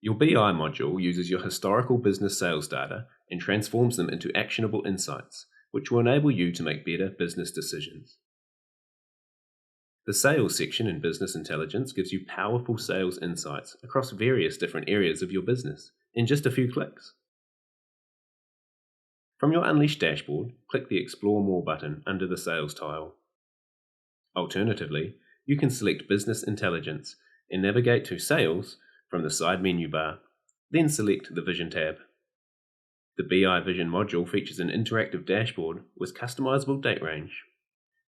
Your BI module uses your historical business sales data and transforms them into actionable insights, which will enable you to make better business decisions. The Sales section in Business Intelligence gives you powerful sales insights across various different areas of your business in just a few clicks. From your Unleash dashboard, click the Explore More button under the Sales tile. Alternatively, you can select Business Intelligence and navigate to Sales from the side menu bar, then select the Vision tab. The BI Vision module features an interactive dashboard with customizable date range.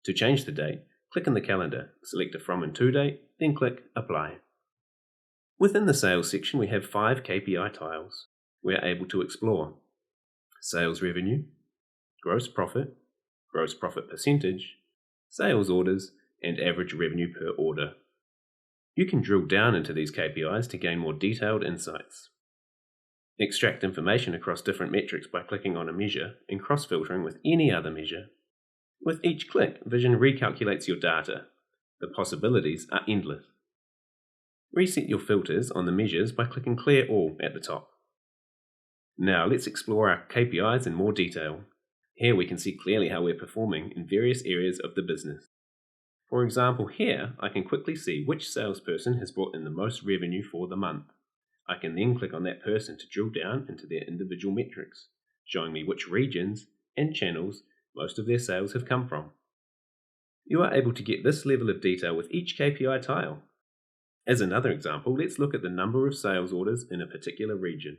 To change the date, click in the calendar, select a From and To date, then click Apply. Within the Sales section, we have 5 KPI tiles we are able to explore: sales revenue, gross profit percentage, sales orders, and average revenue per order. You can drill down into these KPIs to gain more detailed insights. Extract information across different metrics by clicking on a measure and cross-filtering with any other measure. With each click, Vision recalculates your data. The possibilities are endless. Reset your filters on the measures by clicking Clear All at the top. Now let's explore our KPIs in more detail. Here we can see clearly how we're performing in various areas of the business. For example, here I can quickly see which salesperson has brought in the most revenue for the month. I can then click on that person to drill down into their individual metrics, showing me which regions and channels most of their sales have come from. You are able to get this level of detail with each KPI tile. As another example, let's look at the number of sales orders in a particular region.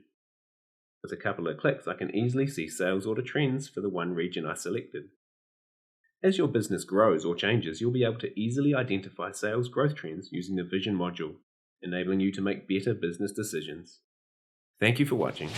With a couple of clicks, I can easily see sales order trends for the one region I selected. As your business grows or changes, you'll be able to easily identify sales growth trends using the Vision module, enabling you to make better business decisions. Thank you for watching.